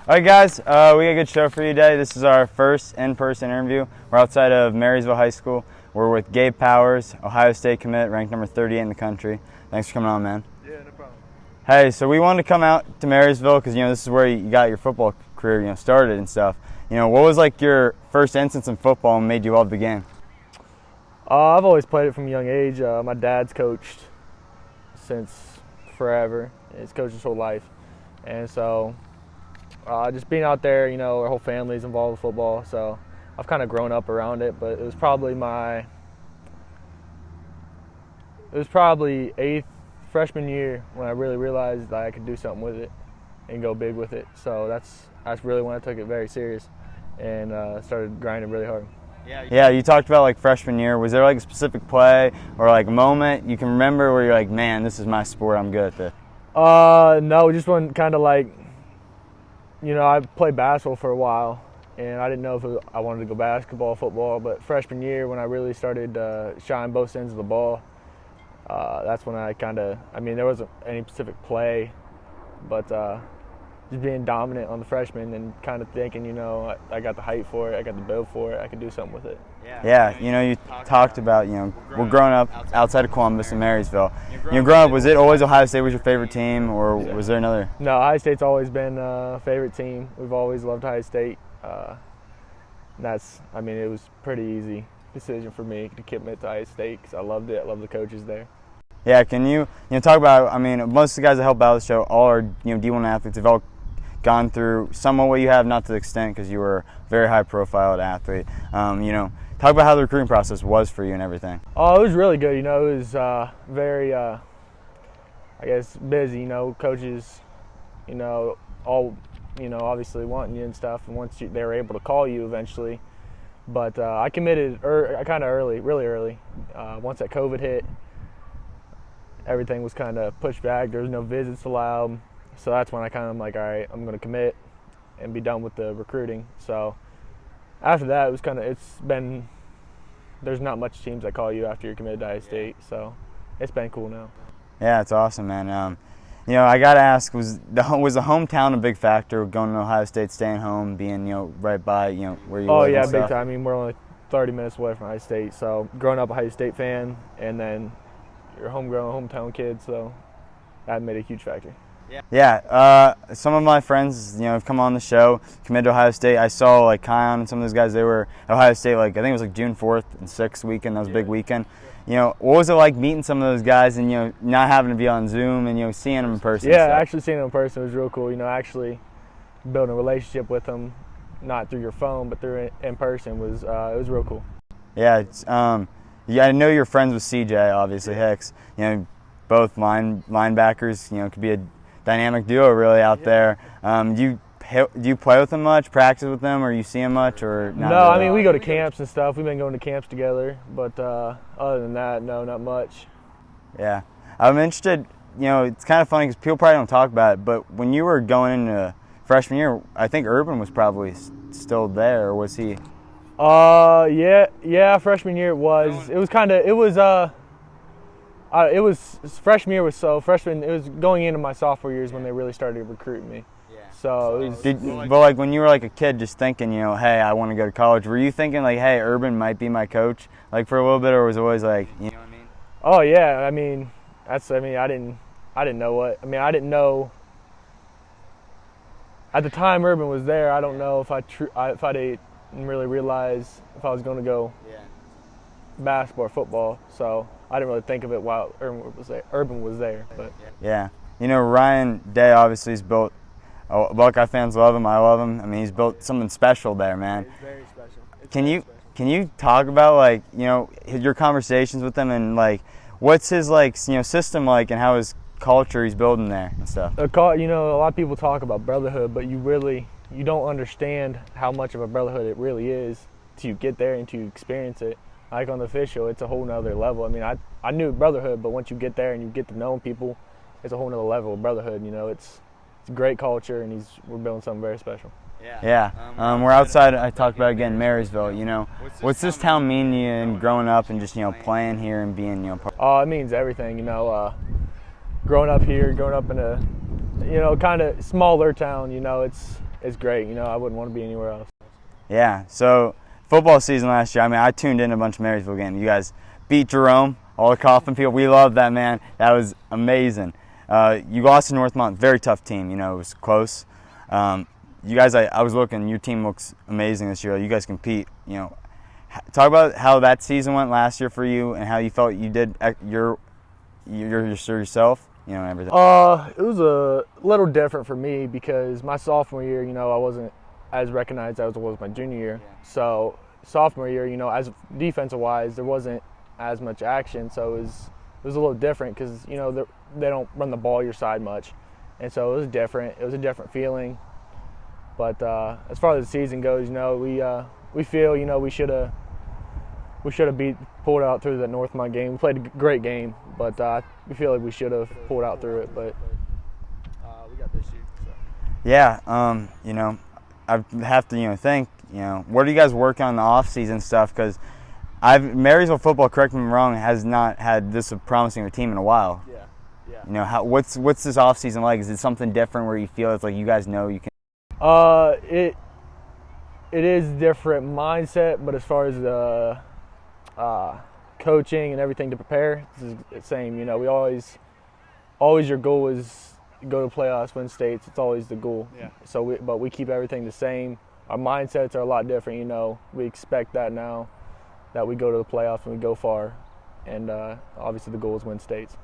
All right, guys, we got a good show for you today. This is our first in-person interview. We're outside of Marysville High School. We're with Gabe Powers, Ohio State commit, ranked number 38 in the country. Thanks for coming on, man. Yeah, no problem. Hey, so we wanted to come out to Marysville because, this is where you got your football career, started and stuff. What was like your first instance in football and made you love the game? I've always played it from a young age. My dad's coached since forever. He's coached his whole life. And so just being out there, our whole family's involved with football. So I've kind of grown up around it, but it was probably eighth freshman year when I really realized that I could do something with it and go big with it. So that's really when I took it very serious and started grinding really hard. Yeah, you talked about like freshman year. Was there like a specific play or like a moment you can remember where you're like, man, this is my sport, I'm good at this? No, just one kind of like, I played basketball for a while, and I didn't know if I wanted to go basketball, football, but freshman year when I really started shine both ends of the ball, that's when I there wasn't any specific play, but just being dominant on the freshman and kind of thinking, I got the height for it, I got the build for it, I could do something with it. Yeah, you talked about, we're growing up outside of Columbus in Marysville. Growing up, was it always Ohio State was your favorite team, or was there another? No, Ohio State's always been a favorite team. We've always loved Ohio State. It was a pretty easy decision for me to commit to Ohio State because I loved it. I love the coaches there. Yeah, can you talk about, most of the guys that help out the show all are, D1 athletes. They've all gone through somewhat what you have, not to the extent because you were a very high-profile athlete. Talk about how the recruiting process was for you and everything. Oh, it was really good. It was very, busy. Coaches, all, obviously wanting you and stuff. And once they were able to call you eventually, but I committed kind of early, really early. Once that COVID hit, everything was kind of pushed back. There was no visits allowed, so that's when I kind of like, all right, I'm going to commit and be done with the recruiting. So after that, there's not much teams that call you after you're committed to Ohio State, so it's been cool now. Yeah, it's awesome, man. I got to ask, was the hometown a big factor, going to Ohio State, staying home, being, right by, where you live? Oh, yeah, big time. We're only 30 minutes away from Ohio State, so growing up a Ohio State fan, and then you're a homegrown, hometown kid, so that made a huge factor. Yeah, some of my friends, have come on the show, committed to Ohio State. I saw like Kion and some of those guys. They were at Ohio State, I think it was like June 4th and 6th weekend. That was a big weekend. What was it like meeting some of those guys and not having to be on Zoom and seeing them in person? Yeah, actually seeing them in person was real cool. Actually building a relationship with them, not through your phone but through in person was it was real cool. Yeah, I know you're friends with CJ, obviously Hicks. Both linebackers. Could be a dynamic duo really out there. Do you play with them much, practice with them, or you see them much, or not? No, really? We go to camps and stuff. We've been going to camps together, but other than that, no, not much. Yeah. I'm interested, it's kind of funny because people probably don't talk about it, but when you were going into freshman year, I think Urban was probably still there, or was he? Yeah, freshman year it was. It was freshman year it was going into my sophomore years when they really started recruiting me. Yeah. So it was, but like when you were like a kid just thinking, hey, I want to go to college, were you thinking like, hey, Urban might be my coach like for a little bit, or was it always like, you know what I mean? Oh yeah, I didn't know what. I didn't know at the time Urban was there. I don't know if I didn't really realize if I was going to go basketball or football. So I didn't really think of it while Urban was there. But yeah, Ryan Day obviously has built. Buckeye fans love him. I love him. He's built something special there, man. It's very special. Can you talk about your conversations with him and what's his system like and how his culture he's building there and stuff? A lot of people talk about brotherhood, but you don't understand how much of a brotherhood it really is till you get there and to experience it. Like on the official, it's a whole nother level. I knew brotherhood, but once you get there and you get to know people, it's a whole nother level of brotherhood. It's a great culture, and we're building something very special. Yeah. We're outside. I talked about again Marysville. What's this town mean to you and growing up and just playing here and being part? Oh, it means everything. Growing up here, growing up in a kind of smaller town. it's great. You know, I wouldn't want to be anywhere else. Yeah. So football season last year. I mean, I tuned in a bunch of Marysville games. You guys beat Jerome, all the Coffin people. We love that, man. That was amazing. You lost to Northmont, very tough team. You know, it was close. You guys, I was looking. Your team looks amazing this year. You guys compete. You know, talk about how that season went last year for you and how you felt you did yourself. You know, and everything. It was a little different for me because my sophomore year, you know, I wasn't as recognized as I was my junior year. Yeah. So sophomore year, you know, as defensive wise, there wasn't as much action. So it was a little different because, you know, they don't run the ball your side much, and so it was different. It was a different feeling. But as far as the season goes, you know, we feel, you know, we should have pulled out through the Northmont game. We played a great game, but we feel like we should have pulled out through it. But we got this year. So. Yeah. You know, I have to, you know, think, you know, what are you guys working on in the off-season stuff? Because Marysville football, correct me if I'm wrong, has not had this promising of a team in a while. Yeah. You know, what's this off-season like? Is it something different where you feel it's like you guys know you can? It is different mindset, but as far as the coaching and everything to prepare, it's the same. You know, we always your goal is go to playoffs, win states. It's always the goal. Yeah. So, but we keep everything the same. Our mindsets are a lot different. You know, we expect that now that we go to the playoffs and we go far, and obviously the goal is win states.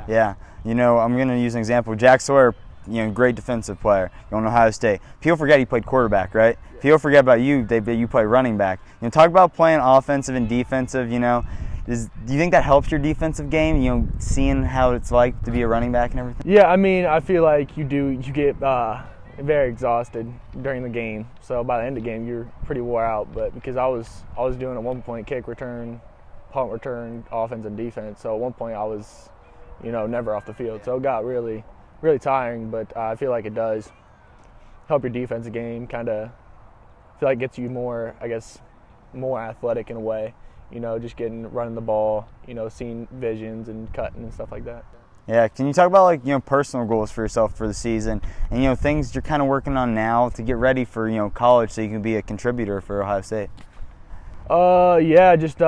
Yeah. You know, I'm going to use an example. Jack Sawyer, you know, great defensive player. Going to Ohio State. People forget he played quarterback, right? Yeah. People forget about you. You play running back. You know, talk about playing offensive and defensive. You know, do you think that helps your defensive game? You know, seeing how it's like to be a running back and everything. Yeah, I mean, I feel like you get very exhausted during the game. So by the end of the game, you're pretty wore out. But because I was doing at one point kick return, punt return, offense and defense. So at one point I was, you know, never off the field. So it got really tiring, but I feel like it does help your defensive game, kind of feel like gets you more, I guess, more athletic in a way, you know, just running the ball, you know, seeing visions and cutting and stuff like that. Yeah, can you talk about, like, you know, personal goals for yourself for the season and, you know, things you're kind of working on now to get ready for, you know, college so you can be a contributor for Ohio State? Yeah, just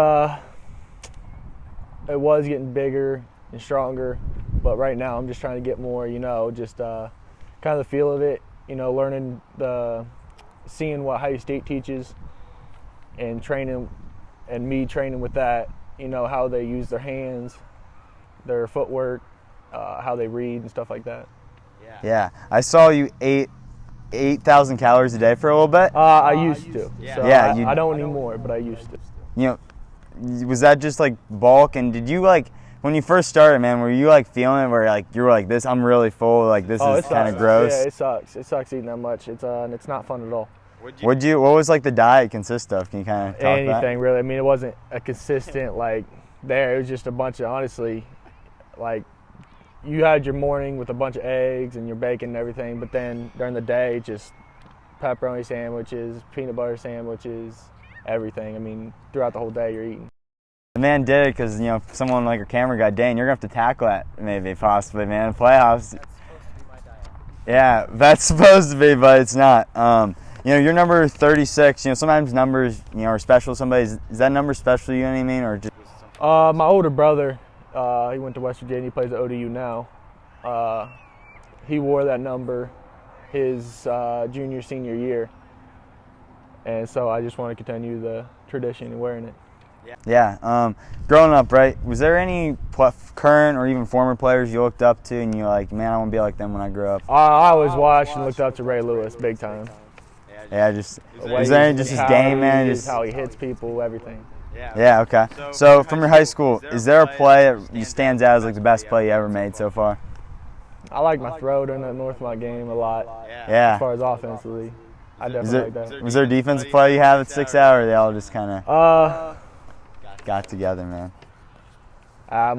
it was getting bigger and stronger, but right now I'm just trying to get more, you know, just kind of the feel of it, you know, seeing what Ohio State teaches and training, and me training with that, you know, how they use their hands, their footwork, how they read and stuff like that. Yeah, I saw you ate 8,000 calories a day for a little bit. I used to. Yeah. So Yeah, I don't anymore, but I used to. You know, was that just like bulk? And did you, like, when you first started, man, were you like feeling it where like you were like, this, I'm really full, like this is kind of gross? Yeah, it sucks. It sucks eating that much. It's not fun at all. What was like the diet consist of? Can you kind of talk about anything really? I mean, it wasn't a consistent like there. It was just a bunch of, honestly, like you had your morning with a bunch of eggs and your bacon and everything, but then during the day, just pepperoni sandwiches, peanut butter sandwiches, everything. I mean, throughout the whole day, you're eating. The man did it because, you know, someone like a camera guy, Dane, you're going to have to tackle that maybe, possibly, man. Playoffs. That's supposed to be my diet. Yeah, that's supposed to be, but it's not. You know, you're number 36. You know, sometimes numbers, you know, are special to somebody. Is that number special to you, you know what I mean? Or just... My older brother, he went to West Virginia. He plays at ODU now. He wore that number his junior, senior year. And so I just want to continue the tradition of wearing it. Yeah. Growing up, right, was there any current or even former players you looked up to and you're like, man, I want to be like them when I grow up? I always watched and looked up to Ray Lewis big time. Yeah, just is there any, just his game, man? Just how he hits people, everything. Yeah, okay. So from your high school, is there a play that stands out as like the best play you ever made so far? I like my throw during that Northmont game a lot. Yeah. As far as offensively, I definitely like that. Was there a defensive play you have at 6 hour? Or they all just kind of got together, man.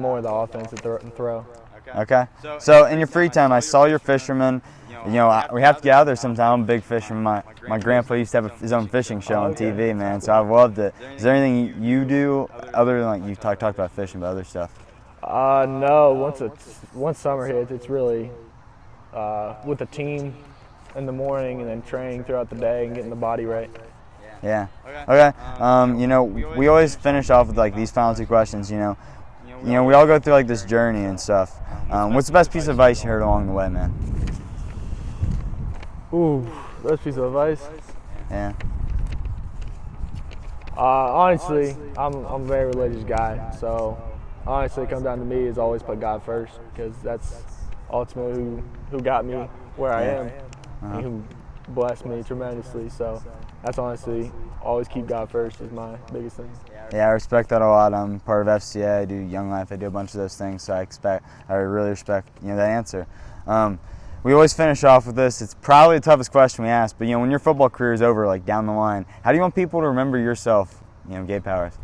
More of the offensive throw. Okay. So in your free time, I saw you're fisherman. You know, we have to get out there sometime. I'm a big fisherman. My grandpa used to have his own fishing show on TV, man. So I've loved it. Is there anything you do other than, like, you talked about fishing, but other stuff? No. Once summer hits, it's really with the team. in the morning and then training throughout the day and getting the body right. Yeah. Okay. You know, we always finish off with like these final two questions. You know, we all go through like this journey and stuff. What's the best piece of advice you heard along the way, man? Ooh, best piece of advice. Yeah. Honestly, I'm a very religious guy, so honestly, it comes down to me is always put God first, because that's ultimately who got me where I am, and who blessed me tremendously. So that's honestly always keep God first is my biggest thing. Yeah, I respect that a lot. I'm part of FCA. I do Young Life. I do a bunch of those things. So I really respect that answer. We always finish off with this. It's probably the toughest question we ask, but when your football career is over, like down the line, how do you want people to remember yourself, Gabe Powers?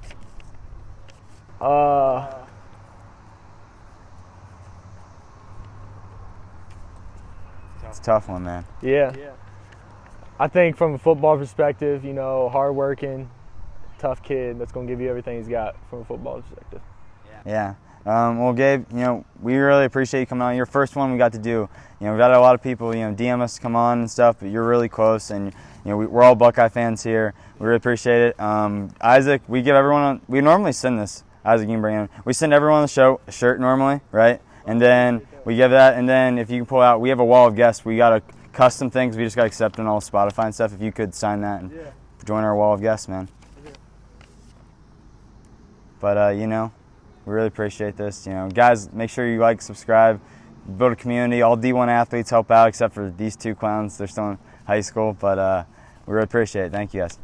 It's a tough one, man. Yeah. I think from a football perspective, hardworking, tough kid that's going to give you everything he's got from a football perspective. Yeah. Well, Gabe, we really appreciate you coming on. Your first one we got to do. We've had a lot of people, DM us to come on and stuff, but you're really close, and we're all Buckeye fans here. We really appreciate it. Isaac, we give everyone we normally send this. Isaac, you can bring him. We send everyone on the show a shirt normally, right? And then we give that, and then if you can pull out, we have a wall of guests. We got a custom things. We just got accepted on all Spotify and stuff. If you could sign that and join our wall of guests, man. But we really appreciate this. Guys, make sure you like, subscribe, build a community. All D1 athletes help out except for these two clowns. They're still in high school, but we really appreciate it. Thank you, guys.